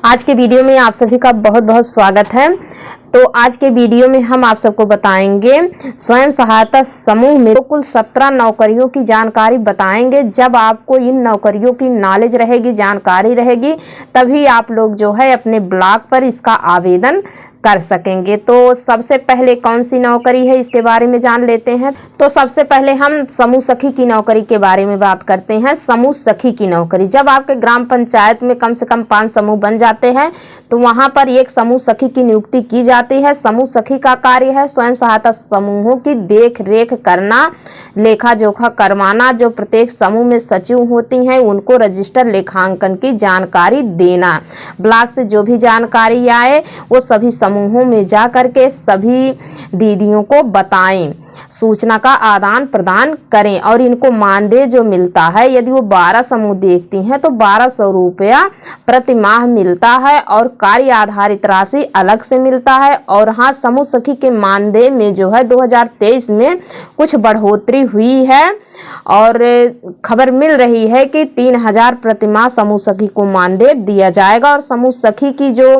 आज के वीडियो में आप सभी का बहुत बहुत स्वागत है। तो आज के वीडियो में हम आप सबको बताएंगे स्वयं सहायता समूह में कुल 17 नौकरियों की जानकारी बताएंगे। जब आपको इन नौकरियों की नॉलेज रहेगी, जानकारी रहेगी, तभी आप लोग जो है अपने ब्लॉग पर इसका आवेदन कर सकेंगे। तो सबसे पहले कौन सी नौकरी है इसके बारे में जान लेते हैं। तो सबसे पहले हम समूह सखी की नौकरी के बारे में बात करते हैं। समूह सखी की नौकरी, जब आपके ग्राम पंचायत में कम से कम 5 समूह बन जाते हैं तो वहां पर एक समूह सखी की नियुक्ति की जाती है। समूह सखी का कार्य है स्वयं सहायता समूहों की देख रेख करना, लेखा जोखा करवाना, जो प्रत्येक समूह में सचिव होती हैं उनको रजिस्टर लेखांकन की जानकारी देना। ब्लॉक से जो भी जानकारी आए वो सभी समूहों में जा करके सभी दीदियों को बताएं, सूचना का आदान प्रदान करें और इनको मानदेय जो मिलता है, यदि वो 12 समूह देखती हैं तो 1200 रुपया प्रति माह मिलता है और कार्य आधारित राशि अलग से मिलता है। और हाँ, समूह सखी के मानदेय में जो है 2023 में कुछ बढ़ोतरी हुई है और खबर मिल रही है कि 3000 प्रति माह समूह सखी को मानदेय दिया जाएगा। और समूह सखी की जो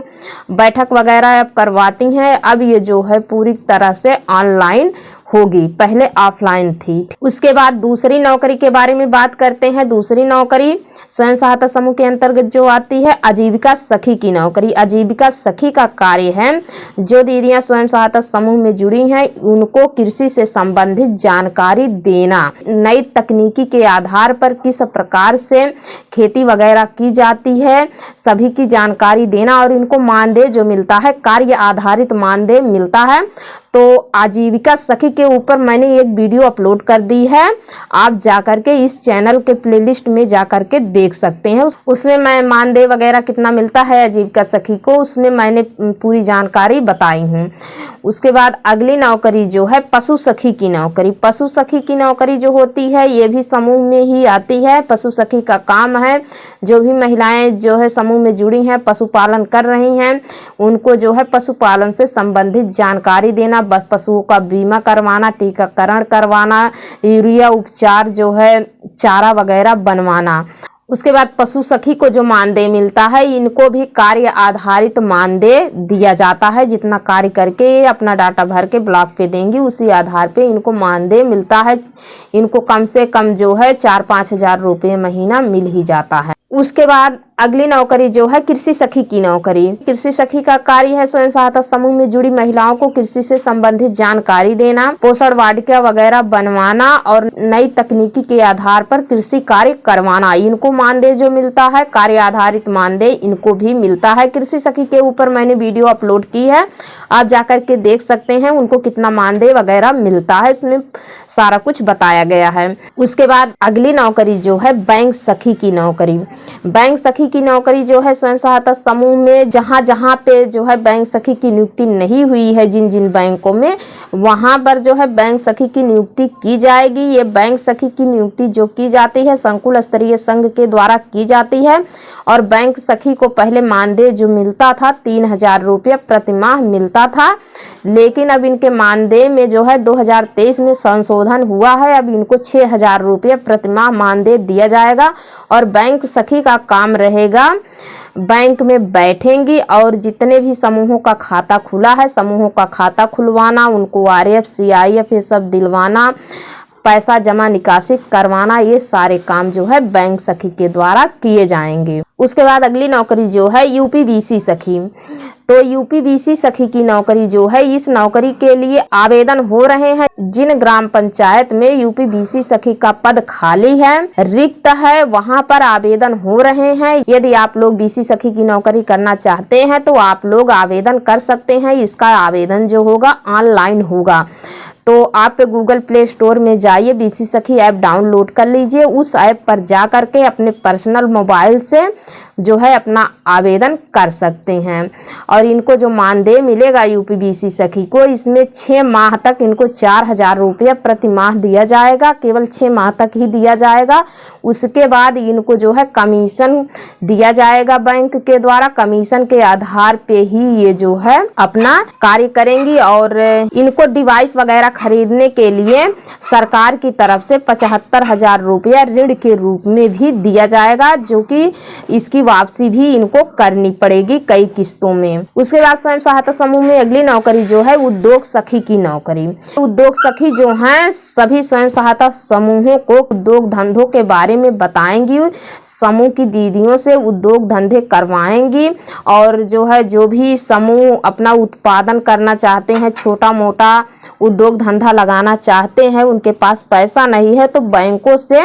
बैठक वगैरह अब करवाती हैं, अब ये जो है पूरी तरह से ऑनलाइन होगी, पहले ऑफलाइन थी। उसके बाद दूसरी नौकरी के बारे में बात करते हैं। दूसरी नौकरी स्वयं सहायता समूह के अंतर्गत जो आती है आजीविका सखी की नौकरी। आजीविका सखी का कार्य है जो दीदियां स्वयं सहायता समूह में जुड़ी हैं उनको कृषि से संबंधित जानकारी देना, नई तकनीकी के आधार पर किस प्रकार से खेती वगैरह की जाती है सभी की जानकारी देना और इनको मानदेय जो मिलता है कार्य आधारित मानदेय मिलता है। तो आजीविका सखी के ऊपर मैंने एक वीडियो अपलोड कर दी है, आप जाकर के इस चैनल के प्लेलिस्ट में जाकर के देख सकते हैं। उसमें मैं मानदेय वगैरह कितना मिलता है आजीविका सखी को, उसमें मैंने पूरी जानकारी बताई हूँ। उसके बाद अगली नौकरी जो है पशु सखी की नौकरी। पशु सखी की नौकरी जो होती है ये भी समूह में ही आती है। पशु सखी का काम है जो भी महिलाएं जो है समूह में जुड़ी हैं, पशुपालन कर रही हैं, उनको जो है पशुपालन से संबंधित जानकारी देना, पशुओं का बीमा करवाना, टीकाकरण करवाना, यूरिया उपचार जो है चारा वगैरह बनवाना। उसके बाद पशु सखी को जो मानदेय मिलता है इनको भी कार्य आधारित मानदेय दिया जाता है। जितना कार्य करके अपना डाटा भर के ब्लॉक पे देंगी उसी आधार पे इनको मानदेय मिलता है। इनको कम से कम जो है 4-5 हजार रुपये महीना मिल ही जाता है। उसके बाद अगली नौकरी जो है कृषि सखी की नौकरी। कृषि सखी का कार्य है स्वयं सहायता समूह में जुड़ी महिलाओं को कृषि से संबंधित जानकारी देना, पोषण वाटिका वगैरह बनवाना और नई तकनीकी के आधार पर कृषि कार्य करवाना। इनको मानदेय जो मिलता है कार्य आधारित मानदेय इनको भी मिलता है। कृषि सखी के ऊपर मैंने वीडियो अपलोड की है, आप जाकर के देख सकते हैं उनको कितना मानदेय वगैरह मिलता है, इसमें सारा कुछ बताया गया है। उसके बाद अगली नौकरी जो है बैंक सखी की नौकरी। बैंक सखी की नौकरी जो है स्वयं सहायता समूह में जहां पे जो है बैंक सखी की नियुक्ति नहीं हुई है, जिन जिन बैंकों में, वहां पर जो है बैंक सखी की नियुक्ति की जाएगी। ये बैंक सखी की नियुक्ति जो की जाती है संकुल स्तरीय संघ के द्वारा की जाती है और बैंक सखी को पहले मानदेय जो मिलता था 3000 रुपये प्रति माह मिलता था, लेकिन अब इनके मानदेय में जो है 2023 में संशोधन हुआ है। अब इनको 6000 रुपये प्रति माह मानदेय दिया जाएगा और बैंक सखी का काम रहेगा बैंक में बैठेंगी और जितने भी समूहों का खाता खुला है समूहों का खाता खुलवाना, उनको RF CIF ये सब दिलवाना, पैसा जमा निकासी करवाना, ये सारे काम जो है बैंक सखी के द्वारा किए जाएंगे। उसके बाद अगली नौकरी जो है UPBC सखी। तो UPBC सखी की नौकरी जो है, इस नौकरी के लिए आवेदन हो रहे हैं जिन ग्राम पंचायत में UPBC सखी का पद खाली है, रिक्त है, वहां पर आवेदन हो रहे हैं। यदि आप लोग BC सखी की नौकरी करना चाहते हैं तो आप लोग आवेदन कर सकते हैं। इसका आवेदन जो होगा ऑनलाइन होगा। तो आप गूगल प्ले स्टोर में जाइए, BC सखी ऐप डाउनलोड कर लीजिए। उस ऐप पर जा करके अपने पर्सनल मोबाइल से जो है अपना आवेदन कर सकते हैं और इनको जो मानदेय मिलेगा UPBC सखी को, इसमें 6 माह तक इनको 4000 रुपये प्रति माह दिया जाएगा, केवल 6 माह तक ही दिया जाएगा। उसके बाद इनको जो है कमीशन दिया जाएगा बैंक के द्वारा, कमीशन के आधार पे ही ये जो है अपना कार्य करेंगी और इनको डिवाइस वगैरह खरीदने के लिए सरकार की तरफ से 75,000 रुपया ऋण के रूप में भी दिया जाएगा, जो कि इसकी वापसी भी इनको करनी पड़ेगी कई किस्तों में। उसके बाद स्वयं सहायता समूह में अगली नौकरी जो है उद्योग सखी की नौकरी। उद्योग सखी जो हैं सभी स्वयं सहायता समूहों को उद्योग धंधों के बारे में बताएंगी, समूह की दीदियों से उद्योग धंधे करवाएंगी और जो है जो भी समूह अपना उत्पादन करना चाहते हैं, छोटा मोटा उद्योग धंधा लगाना चाहते हैं, उनके पास पैसा नहीं है तो बैंकों से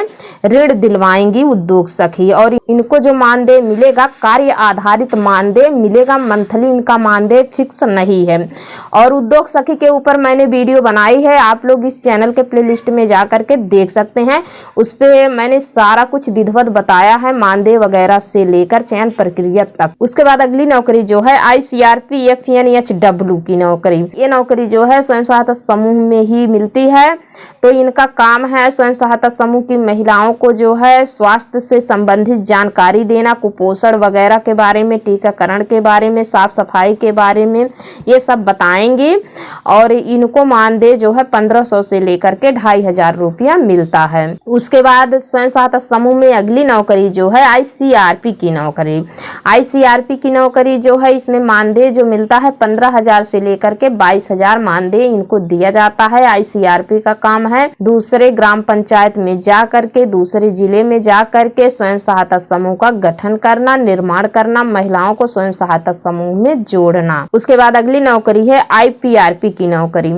ऋण दिलवाएंगी उद्योग सखी। और इनको जो मानदेय मिलेगा कार्य आधारित मानदेय मिलेगा, मंथली इनका मानदेय फिक्स नहीं है। और उद्योग सखी के ऊपर मैंने वीडियो बनाई है, आप लोग इस चैनल के प्लेलिस्ट में जा करके देख सकते हैं। उस पे मैंने सारा कुछ विधिवत बताया है, मानदेय वगैरह से लेकर चयन प्रक्रिया तक। उसके बाद अगली नौकरी जो है ICRP FNHW की नौकरी। ये नौकरी जो है स्वयं सहायता समूह में ही मिलती है। तो इनका काम है स्वयं सहायता समूह की महिलाओं को जो है स्वास्थ्य से संबंधित जानकारी देना, कुपोषण वगैरह के बारे में, टीकाकरण के बारे में, साफ सफाई के बारे में, ये सब बताएंगे। और इनको मानदेय जो है 1500 से लेकर के 2500 रुपया मिलता है। उसके बाद स्वयं सहायता समूह में अगली नौकरी जो है ICRP की नौकरी। ICRP की नौकरी जो है इसमें मानदेय जो मिलता है 15,000 से लेकर के 22,000 मानदेय इनको दिया जाता है। ICRP का काम है दूसरे ग्राम पंचायत में जा करके, दूसरे जिले में जा करके स्वयं सहायता समूह का गठन करना, निर्माण करना, महिलाओं को स्वयं सहायता समूह में जोड़ना। उसके बाद अगली नौकरी है IPRP की नौकरी।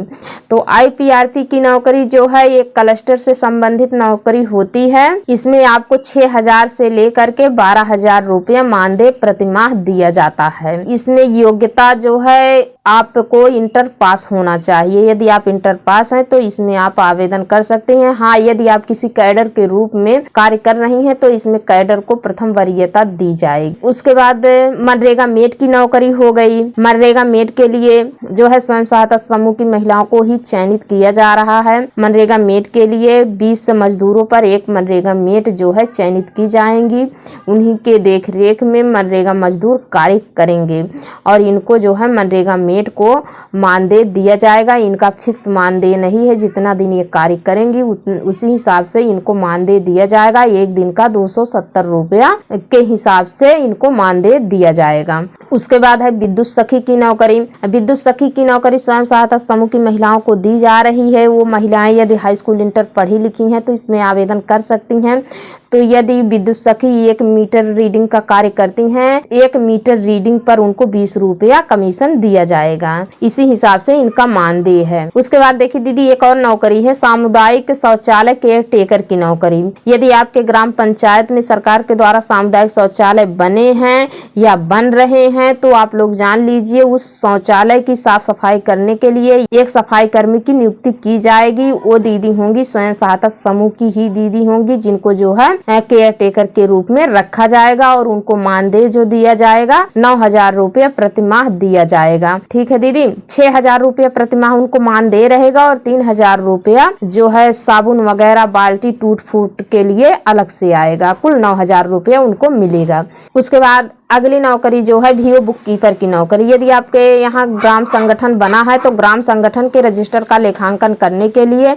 तो IPRP की नौकरी जो है एक क्लस्टर से संबंधित नौकरी होती है। इसमें आपको 6,000 से लेकर के 12,000 रुपया मानदेय प्रतिमाह दिया जाता है। इसमें योग्यता जो है आपको इंटर पास होना चाहिए। यदि आप इंटर पास हैं तो इसमें आप आवेदन कर सकते हैं। हाँ, यदि आप किसी कैडर के रूप में कार्य कर रही हैं तो इसमें कैडर को प्रथम वरीयता दी जाएगी। उसके बाद मनरेगा मेट की नौकरी हो गई। मनरेगा मेट के लिए जो है स्वयं सहायता समूह की महिलाओं को ही चयनित किया जा रहा है। मनरेगा मेट के लिए 20 मजदूरों पर एक मनरेगा मेट जो है चयनित की जाएंगी। उन्हीं के देख रेख में मनरेगा मजदूर कार्य करेंगे और इनको जो है मनरेगा मेट को मानदेय दिया जाएगा। इनका फिक्स मानदेय नहीं है, जितना दिन ये कार्य करेंगी उसी हिसाब से इनको मानदेय दिया जाएगा। एक दिन का 270 रुपया के हिसाब से इनको मानदेय दिया जाएगा। उसके बाद है विद्युत सखी की नौकरी। विद्युत सखी की नौकरी स्वयं सहायता समूह की महिलाओं को दी जा रही है। वो महिलाएं यदि हाई स्कूल इंटर पढ़ी लिखी हैं तो इसमें आवेदन कर सकती हैं। तो यदि विद्युत सखी 1 मीटर रीडिंग का कार्य करती हैं, 1 मीटर रीडिंग पर उनको 20 रुपया कमीशन दिया जाएगा। इसी हिसाब से इनका मानदेय है। उसके बाद देखिए दीदी एक और नौकरी है सामुदायिक शौचालय केयर टेकर की नौकरी। यदि आपके ग्राम पंचायत में सरकार के द्वारा सामुदायिक शौचालय बने हैं या बन रहे हैं तो आप लोग जान लीजिए उस शौचालय की साफ सफाई करने के लिए एक सफाई कर्मी की नियुक्ति की जाएगी। वो दीदी होंगी स्वयं सहायता समूह की ही दीदी होंगी, जिनको जो है केयर टेकर के रूप में रखा जाएगा और उनको मानदेय जो दिया जाएगा 9,000 रुपया प्रतिमाह दिया जाएगा। ठीक है दीदी, 6,000 रुपया प्रतिमाह उनको मानदेय रहेगा और 3,000 रुपया जो है साबुन वगैरह बाल्टी टूट फूट के लिए अलग से आएगा। कुल 9,000 रुपया उनको मिलेगा। उसके बाद अगली नौकरी जो है VO बुक कीपर की नौकरी। यदि आपके यहाँ ग्राम संगठन बना है तो ग्राम संगठन के रजिस्टर का लेखांकन करने के लिए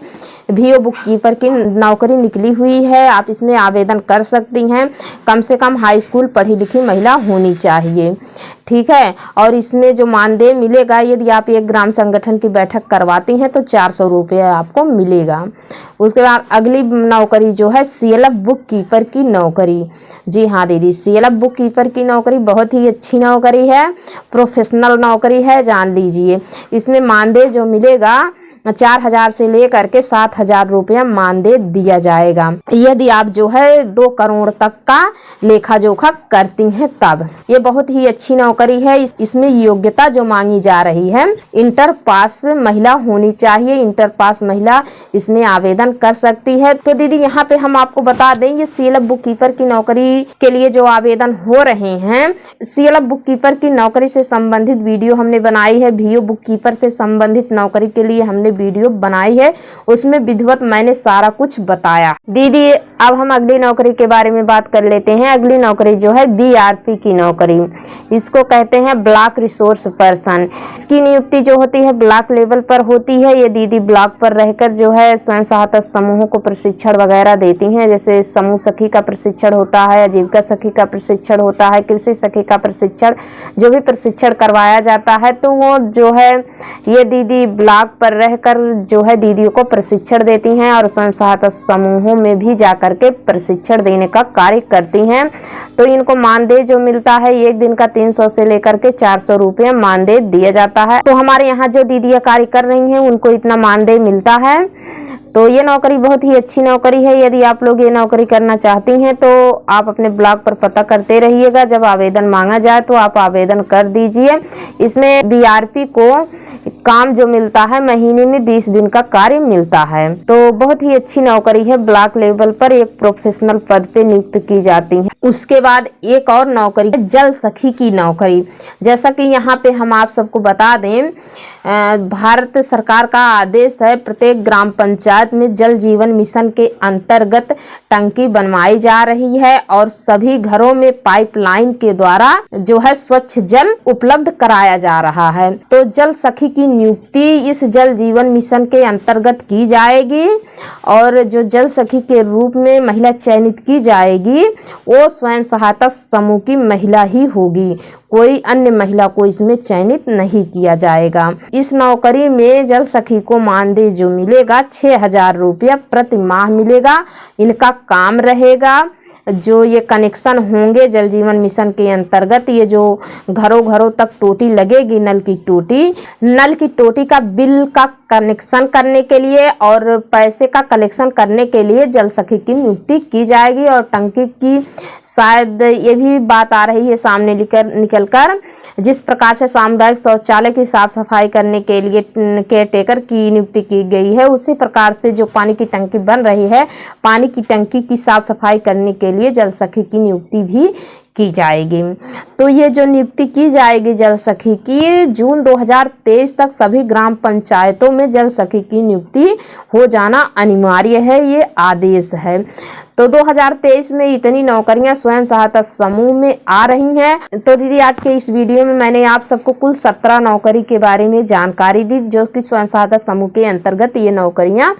VO बुक कीपर की नौकरी निकली हुई है। आप इसमें आवेदन कर सकती हैं। कम से कम हाई स्कूल पढ़ी लिखी महिला होनी चाहिए। ठीक है, और इसमें जो मानदेय मिलेगा यदि आप एक ग्राम संगठन की बैठक करवाती हैं तो 400 रुपया आपको मिलेगा। उसके बाद अगली नौकरी जो है CLF बुक कीपर की नौकरी। जी हाँ दीदी, CLF बुक कीपर की नौकरी बहुत ही अच्छी नौकरी है, प्रोफेशनल नौकरी है, जान लीजिए। इसमें मानदेय जो मिलेगा 4,000 से लेकर के 7,000 रुपया मानदेय दिया जाएगा। यदि आप जो है 2 करोड़ तक का लेखा जोखा करती हैं तब। ये बहुत ही अच्छी नौकरी है। इसमें योग्यता जो मांगी जा रही है इंटर पास महिला होनी चाहिए। इंटर पास महिला इसमें आवेदन कर सकती है। तो दीदी यहाँ पे हम आपको बता दें ये CLF बुक कीपर की नौकरी के लिए जो आवेदन हो रहे हैं, CLF बुक कीपर की नौकरी से संबंधित वीडियो हमने बनाई है। VO बुक कीपर से संबंधित नौकरी के लिए हमने वीडियो बनाई है, उसमें विधिवत मैंने सारा कुछ बताया। दीदी अब हम अगली नौकरी के बारे में बात कर लेते हैं। अगली नौकरी जो है BRP की नौकरी, इसको कहते हैं ब्लॉक रिसोर्स पर्सन। इसकी नियुक्ति जो होती है ब्लॉक लेवल पर होती है। ये दीदी ब्लॉक पर रहकर जो है स्वयं सहायता समूहों को प्रशिक्षण वगैरह देती हैं, जैसे समूह सखी का प्रशिक्षण होता है, आजीविका सखी का प्रशिक्षण होता है, कृषि सखी का प्रशिक्षण, जो भी प्रशिक्षण करवाया जाता है तो वो जो है ये दीदी ब्लॉक पर रहकर जो है दीदियों को प्रशिक्षण देती हैं और स्वयं सहायता समूहों में भी जाकर के प्रशिक्षण देने का कार्य करती हैं। तो इनको मानदेय जो मिलता है एक दिन का 300 से लेकर के 400 रुपये मानदेय दिया जाता है। तो हमारे यहाँ जो दीदियाँ कार्य कर रही हैं उनको इतना मानदेय मिलता है। तो ये नौकरी बहुत ही अच्छी नौकरी है। यदि आप लोग ये नौकरी करना चाहती हैं तो आप अपने ब्लॉक पर पता करते रहिएगा, जब आवेदन मांगा जाए तो आप आवेदन कर दीजिए। इसमें BRP को काम जो मिलता है महीने में 20 दिन का कार्य मिलता है। तो बहुत ही अच्छी नौकरी है, ब्लॉक लेवल पर एक प्रोफेशनल पद पे नियुक्त की जाती है। उसके बाद एक और नौकरी है जल सखी की नौकरी। जैसा कि यहाँ पे हम आप सबको बता दें, भारत सरकार का आदेश है प्रत्येक ग्राम पंचायत में जल जीवन मिशन के अंतर्गत टंकी बनवाई जा रही है और सभी घरों में पाइपलाइन के द्वारा जो है स्वच्छ जल उपलब्ध कराया जा रहा है। तो जल सखी की नियुक्ति इस जल जीवन मिशन के अंतर्गत की जाएगी और जो जल सखी के रूप में महिला चयनित की जाएगी वो स्वयं सहायता समूह की महिला ही होगी, कोई अन्य महिला को इसमें चयनित नहीं किया जाएगा। इस नौकरी में जल सखी को मानदेय जो मिलेगा 6,000 रुपया प्रति माह मिलेगा। इनका काम रहेगा जो ये कनेक्शन होंगे जल जीवन मिशन के अंतर्गत, ये जो घरों घरों तक टोटी लगेगी, नल की टोटी का बिल का कनेक्शन करने के लिए और पैसे का कलेक्शन करने के लिए जल सखी की नियुक्ति की जाएगी। और टंकी की शायद ये भी बात आ रही है सामने निकल कर, जिस प्रकार से सामुदायिक शौचालय की साफ सफाई करने के लिए केयरटेकर की नियुक्ति की गई है, उसी प्रकार से जो पानी की टंकी बन रही है, पानी की टंकी की साफ सफाई करने के लिए जल सखी की नियुक्ति भी की जाएगी। तो ये जो नियुक्ति की जाएगी जल सखी की, जून 2023 तक सभी ग्राम पंचायतों में जल सखी की नियुक्ति हो जाना अनिवार्य है, ये आदेश है। तो 2023 में इतनी नौकरियां स्वयं सहायता समूह में आ रही हैं। तो दीदी आज के इस वीडियो में मैंने आप सबको कुल 17 नौकरी के बारे में जानकारी दी, जो कि स्वयं सहायता समूह के अंतर्गत ये नौकरियां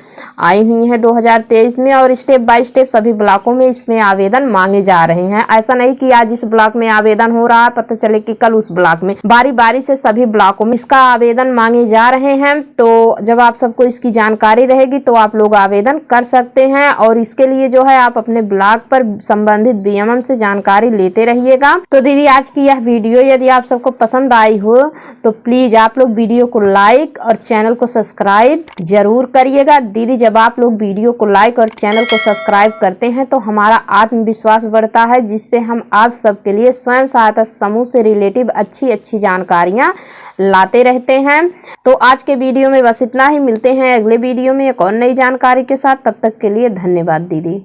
आई हुई हैं 2023 में। और स्टेप बाय स्टेप सभी ब्लॉकों में इसमें आवेदन मांगे जा रहे हैं। ऐसा नहीं कि आज इस ब्लॉक में आवेदन हो रहा है पता चले कि कल उस ब्लॉक में, बारी बारी से सभी ब्लॉकों में इसका आवेदन मांगे जा रहे हैं। तो जब आप सबको इसकी जानकारी रहेगी तो आप लोग आवेदन कर सकते हैं। और इसके लिए जो है आप अपने ब्लॉग पर संबंधित BMM से जानकारी लेते रहिएगा। तो दीदी आज की यह वीडियो यदि आप सबको पसंद आई हो तो प्लीज आप लोग वीडियो को लाइक और चैनल को सब्सक्राइब जरूर करिएगा। दीदी जब आप लोग वीडियो को लाइक और चैनल को सब्सक्राइब करते हैं तो हमारा आत्मविश्वास बढ़ता है, जिससे हम आप सबके लिए स्वयं सहायता समूह से रिलेटिव अच्छी जानकारियां लाते रहते हैं। तो आज के वीडियो में बस इतना ही, मिलते हैं अगले वीडियो में एक और नई जानकारी के साथ। तब तक के लिए धन्यवाद दीदी।